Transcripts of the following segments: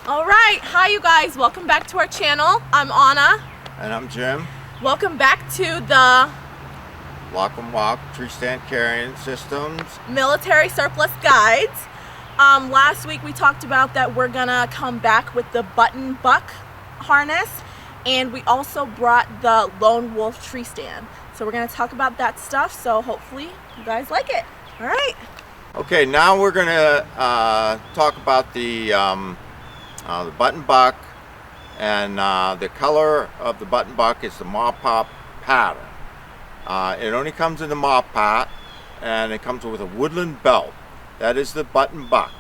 Alright, hi you guys, welcome back to our channel. I'm Anna. And I'm Jim. Welcome back to the Lock and Walk Treestand Carrying Systems Military Surplus Guides. Last week we talked about that we're gonna come back with the button buck harness, and we also brought the Lone Wolf tree stand. So we're gonna talk about that stuff, so hopefully you guys like it. Alright. Okay, now we're gonna talk about the button buck, and the color of the button buck is the Marpat pattern. It only comes in the Marpat, and it comes with a woodland belt. That is the button buck.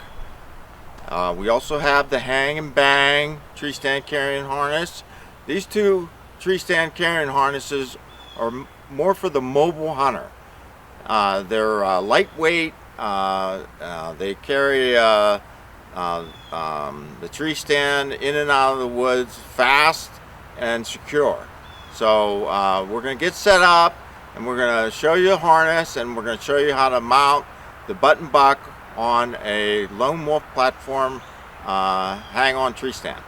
We also have the hang and bang tree stand carrying harness. These two tree stand carrying harnesses are more for the mobile hunter. They're lightweight. They carry the tree stand in and out of the woods fast and secure. So we're going to get set up, and we're going to show you the harness, and we're going to show you how to mount the button buck on a Lone Wolf platform hang-on tree stand.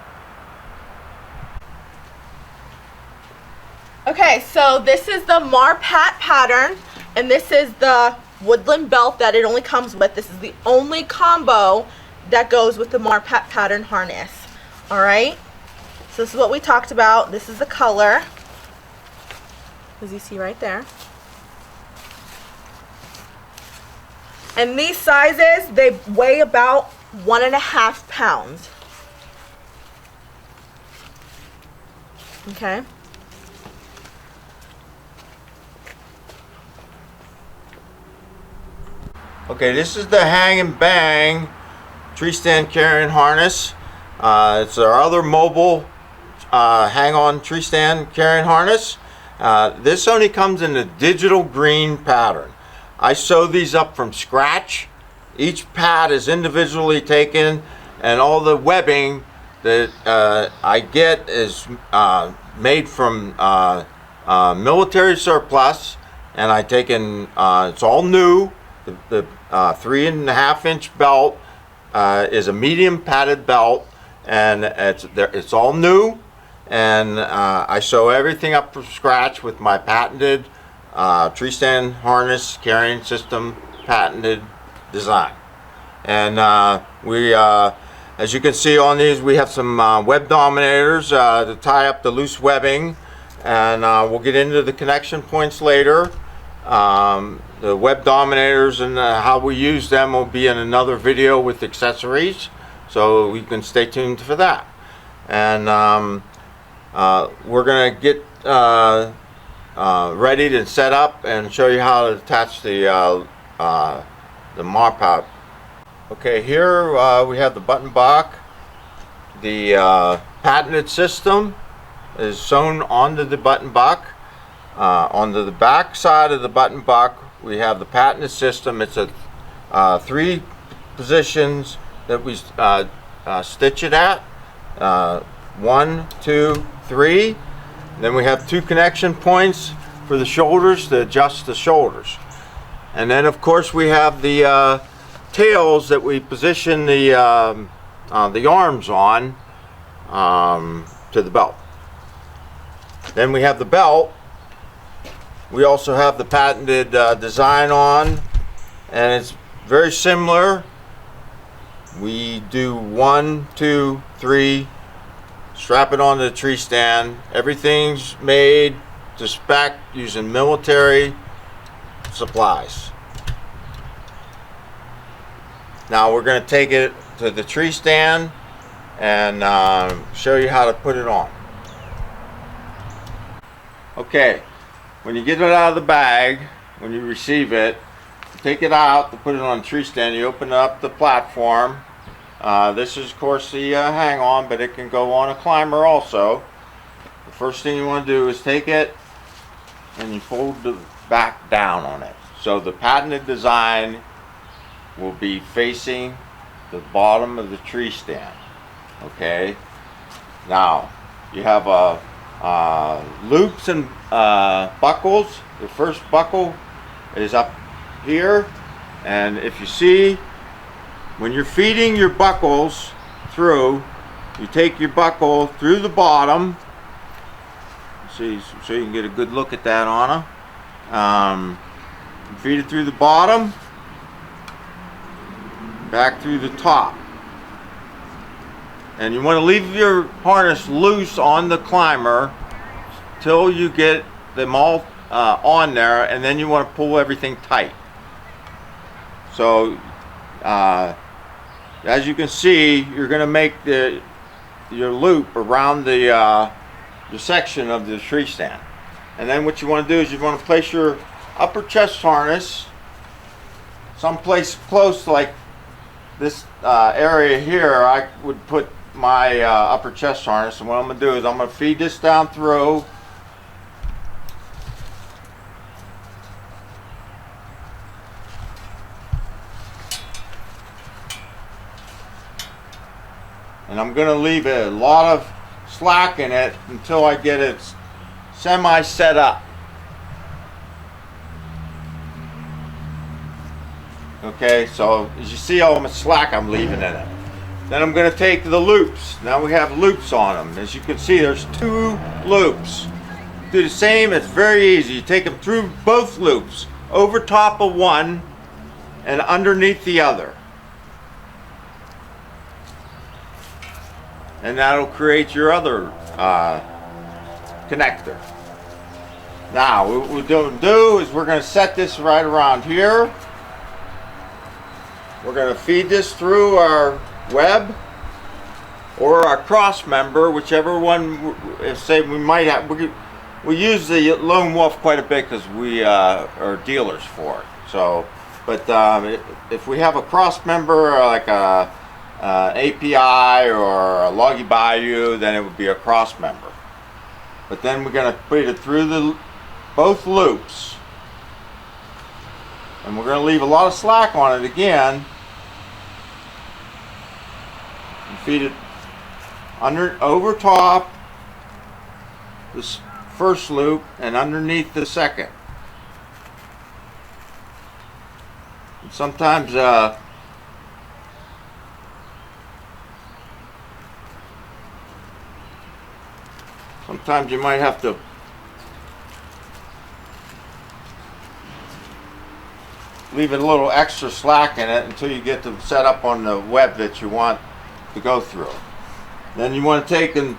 Okay, so this is the Marpat pattern, and this is the woodland belt that it only comes with. This is the only combo that goes with the Marpat pattern harness. Alright, so this is what we talked about. This is the color, as you see right there. And these sizes, they weigh about 1.5 pounds. Okay. Okay, this is the hang and bang tree stand carrying harness. It's our other mobile hang-on tree stand carrying harness. This only comes in the digital green pattern. I sew these up from scratch. Each pad is individually taken, and all the webbing that I get is made from military surplus, and I taken it's all new. The 3.5-inch belt is a medium padded belt, and it's all new, and I sew everything up from scratch with my patented tree stand harness carrying system patented design. And we as you can see on these, we have some web dominators to tie up the loose webbing, and we'll get into the connection points later. The web dominators and how we use them will be in another video with accessories, so you can stay tuned for that. And we're going to get ready to set up and show you how to attach the Marpat. Okay, here we have the button buck. The patented system is sewn onto the button buck. Onto the back side of the button buck, we have the patented system. It's a 3 positions that we stitch it at. 1, 2, 3. Then we have 2 connection points for the shoulders to adjust the shoulders. And then of course we have the tails that we position the arms on to the belt. Then we have the belt. We also have the patented design on, and it's very similar. We do 1, 2, 3, strap it onto the tree stand. Everything's made to spec using military supplies. Now we're going to take it to the tree stand and show you how to put it on. Okay. When you get it out of the bag, when you receive it, take it out to put it on the tree stand. You open up the platform. This is of course the hang-on, but it can go on a climber also. The first thing you want to do is take it and you fold the back down on it. So the patented design will be facing the bottom of the tree stand. Okay. Now you have loops and buckles. The first buckle is up here, and if you see, when you're feeding your buckles through, you take your buckle through the bottom. See, so you can get a good look at that on her. Feed it through the bottom, back through the top. And you want to leave your harness loose on the climber till you get them all on there, and then you want to pull everything tight. So as you can see, you're going to make your loop around the section of the tree stand. And then what you want to do is you want to place your upper chest harness someplace close, like this area here. I would put my upper chest harness, and what I'm going to do is I'm going to feed this down through. And I'm going to leave a lot of slack in it until I get it semi set up. Okay, so as you see all my slack I'm leaving in it. Then I'm going to take the loops. Now we have loops on them. As you can see, there's 2 loops. Do the same, it's very easy. You take them through both loops, over top of one and underneath the other. And that'll create your other connector. Now, what we're going to do is we're going to set this right around here. We're going to feed this through our web or our cross member, whichever one. Say we might have. We use the lone wolf quite a bit because we are dealers for it. So, but if we have a cross member like a API or a Loggy Bayou, then it would be a cross member. But then we're going to put it through both loops, and we're going to leave a lot of slack on it again. And feed it over top this first loop and underneath the second. And sometimes you might have to leave it a little extra slack in it until you get them set up on the web that you want to go through. Then you want to take and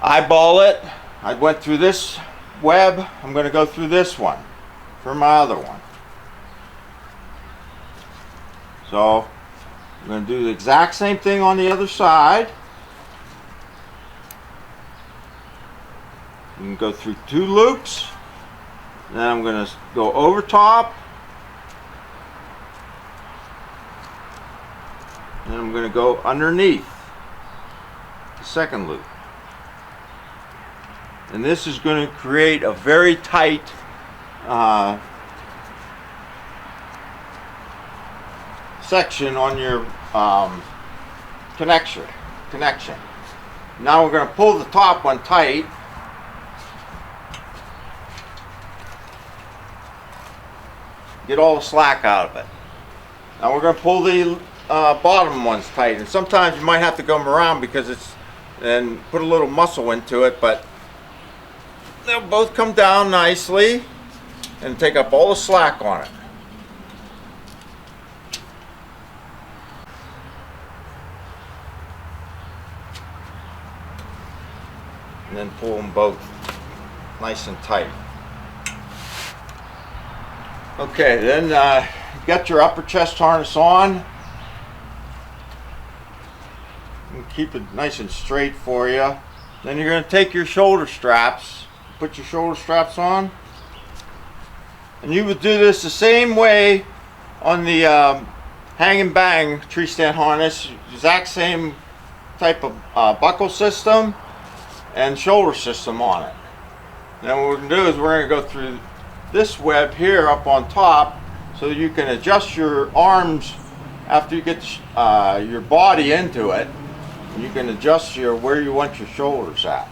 eyeball it. I went through this web. I'm going to go through this one for my other one. So I'm going to do the exact same thing on the other side. You can go through 2 loops. Then I'm going to go over top. And I'm going to go underneath the second loop. And this is going to create a very tight section on your connection. Now we're going to pull the top one tight. Get all the slack out of it. Now we're going to pull the bottom ones tight, and sometimes you might have to go around because and put a little muscle into it, but they'll both come down nicely and take up all the slack on it. And then pull them both nice and tight. Okay, then you got your upper chest harness on. And keep it nice and straight for you. Then you're going to take your shoulder straps, put your shoulder straps on, and you would do this the same way on the hang and bang tree stand harness. Exact same type of buckle system and shoulder system on it. Then what we're going to do is we're going to go through this web here up on top so you can adjust your arms after you get your body into it. You can adjust where you want your shoulders at.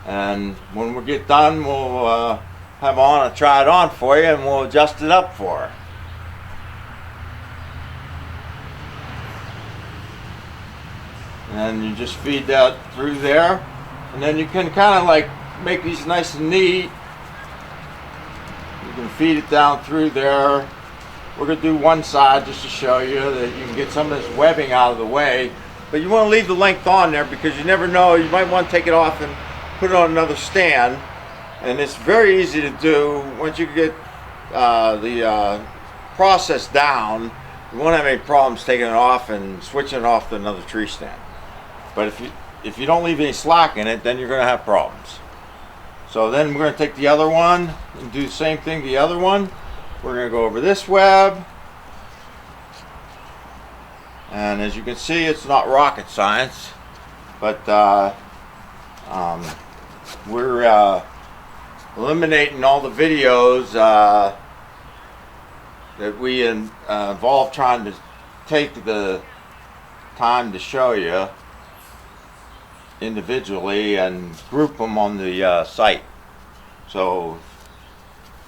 And when we get done, we'll have Anna try it on for you and we'll adjust it up for her. And then you just feed that through there. And then you can kind of like make these nice and neat. You can feed it down through there. We're going to do one side just to show you that you can get some of this webbing out of the way. But you want to leave the length on there because you never know. You might want to take it off and put it on another stand. And it's very easy to do. Once you get the process down, you won't have any problems taking it off and switching it off to another tree stand. But if you don't leave any slack in it, then you're going to have problems. So then we're going to take the other one and do the same thing to the other one. We're going to go over this web. And as you can see, it's not rocket science, but we're eliminating all the videos that we involved trying to take the time to show you individually and group them on the site. So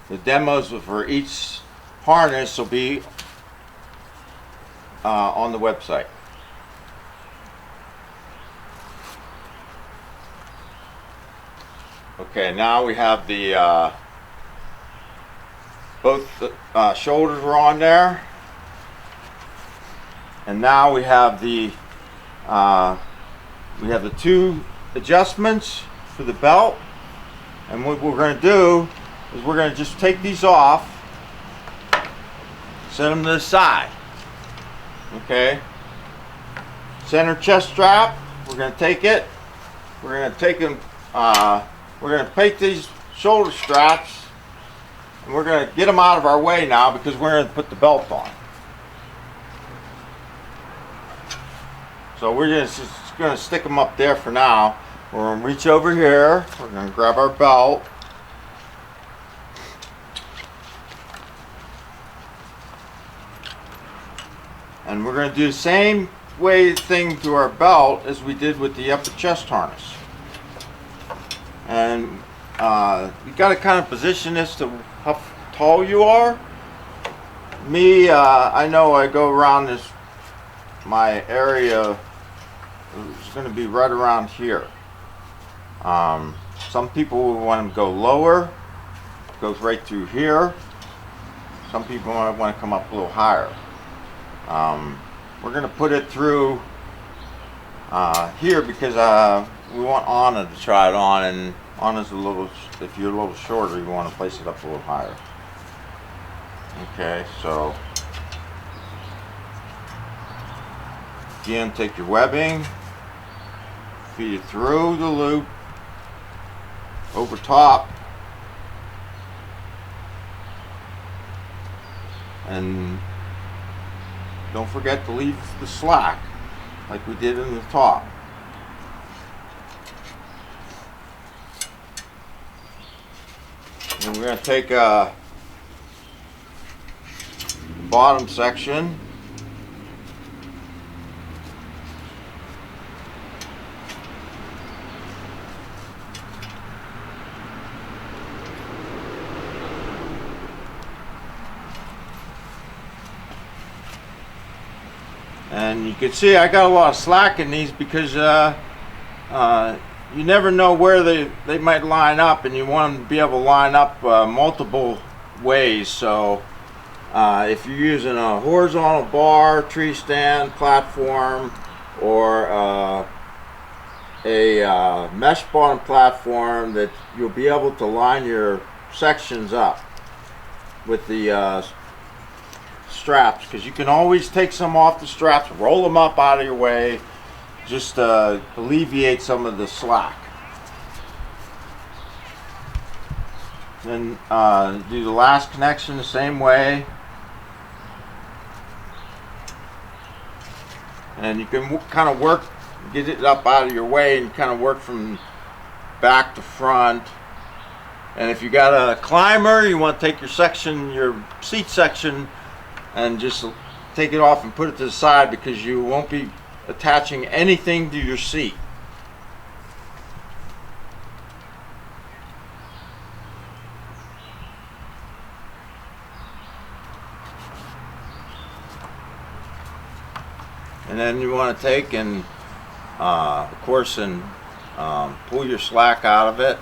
the demos for each harness will be on the website. Okay, now we have the both the shoulders are on there, and now we have the two adjustments for the belt. And what we're going to do is we're going to just take these off, set them to the side. Okay, center chest strap, we're going to take it, we're going to take them, we're going to take these shoulder straps and we're going to get them out of our way now because we're going to put the belt on. So we're just going to stick them up there for now. We're going to reach over here, we're going to grab our belt. And we're going to do the same thing to our belt as we did with the upper chest harness. And you got to kind of position this to how tall you are. Me, I know I go around this, my area is going to be right around here. Some people will want to go lower, it goes right through here. Some people might want to come up a little higher. We're going to put it through here because we want Anna to try it on, and Anna's a little, if you're a little shorter, you want to place it up a little higher. Okay, so again, take your webbing, feed it through the loop, over top, and don't forget to leave the slack like we did in the top. And we're going to take the bottom section and you can see I got a lot of slack in these because you never know where they might line up, and you want them to be able to line up multiple ways. So if you're using a horizontal bar, tree stand, platform, or a mesh bottom platform, that you'll be able to line your sections up with the straps, because you can always take some off the straps, roll them up out of your way, just alleviate some of the slack. Then do the last connection the same way, and you can kind of work, get it up out of your way and kind of work from back to front. And if you got a climber, you want to take your section, your seat section, and just take it off and put it to the side, because you won't be attaching anything to your seat. And then you want to take and of course, and pull your slack out of it.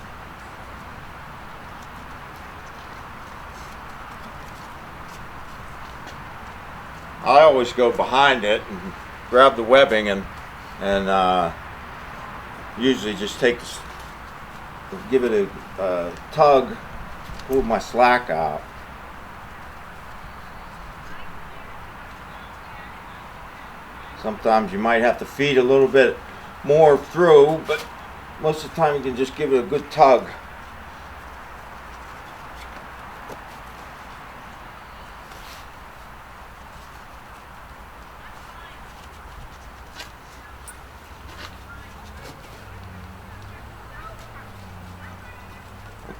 I always go behind it and grab the webbing and usually just give it a tug, pull my slack out. Sometimes you might have to feed a little bit more through, but most of the time you can just give it a good tug.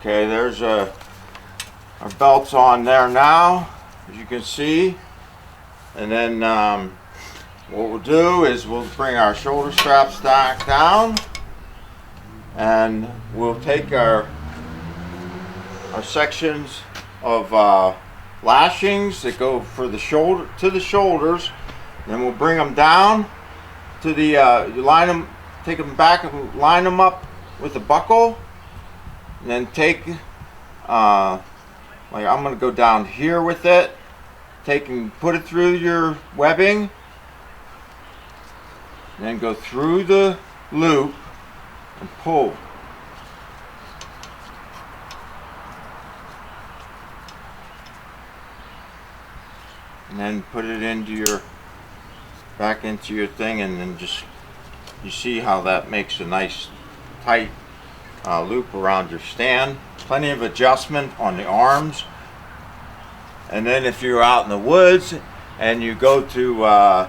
Okay, there's our belts on there now, as you can see. And then what we'll do is we'll bring our shoulder straps back down, and we'll take our sections of lashings that go for the shoulder to the shoulders. And then we'll bring them down to the take them back and line them up with the buckle. And then take, like I'm going to go down here with it, put it through your webbing, and then go through the loop and pull. And then put it back into your thing, and then you see how that makes a nice tight loop around your stand. Plenty of adjustment on the arms. And then if you're out in the woods and you go to a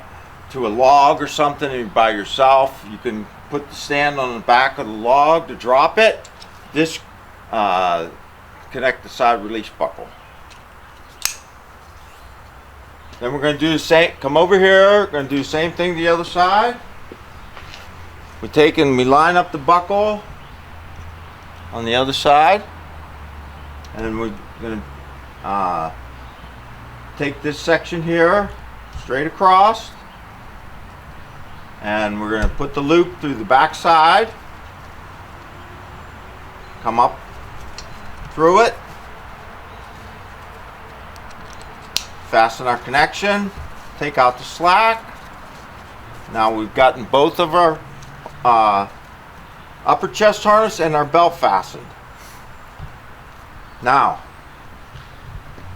log or something and you're by yourself, you can put the stand on the back of the log to drop it. This connect the side release buckle. Then we're going to do the same. Come over here. We're going to do the same thing the other side. We line up the buckle on the other side, and we're going to take this section here straight across, and we're going to put the loop through the back side, come up through it, fasten our connection, take out the slack. Now we've gotten both of our upper chest harness and our belt fastened. Now,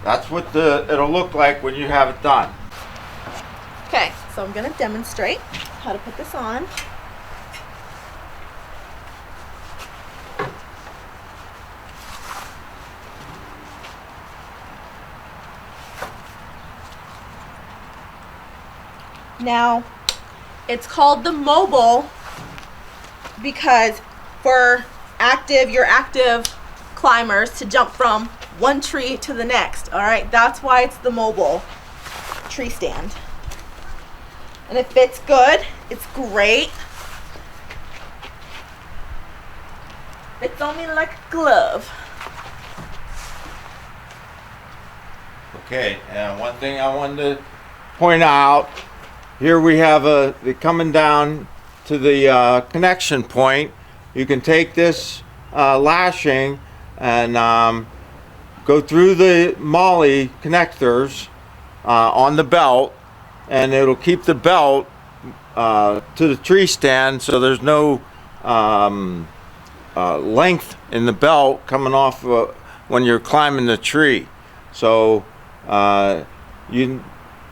that's what it'll look like when you have it done. Okay, so I'm going to demonstrate how to put this on. Now, it's called the mobile because for your active climbers to jump from one tree to the next, all right? That's why it's the mobile tree stand. And it fits good. It's great. Fits on me like a glove. Okay, and one thing I wanted to point out, here we have coming down to the connection point. You can take this lashing and go through the molly connectors on the belt, and it'll keep the belt to the tree stand, so there's no length in the belt coming off when you're climbing the tree. So you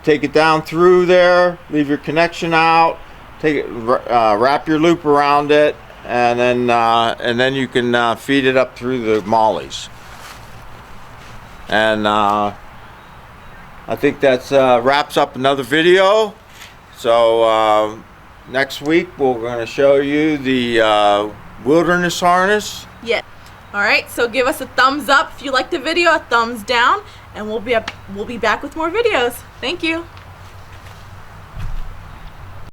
take it down through there, leave your connection out, take it, wrap your loop around it, and then you can feed it up through the mollies. And I think that's wraps up another video. So next week we're going to show you the wilderness harness. Yeah. All right. So give us a thumbs up if you liked the video, a thumbs down, and we'll be back with more videos. Thank you.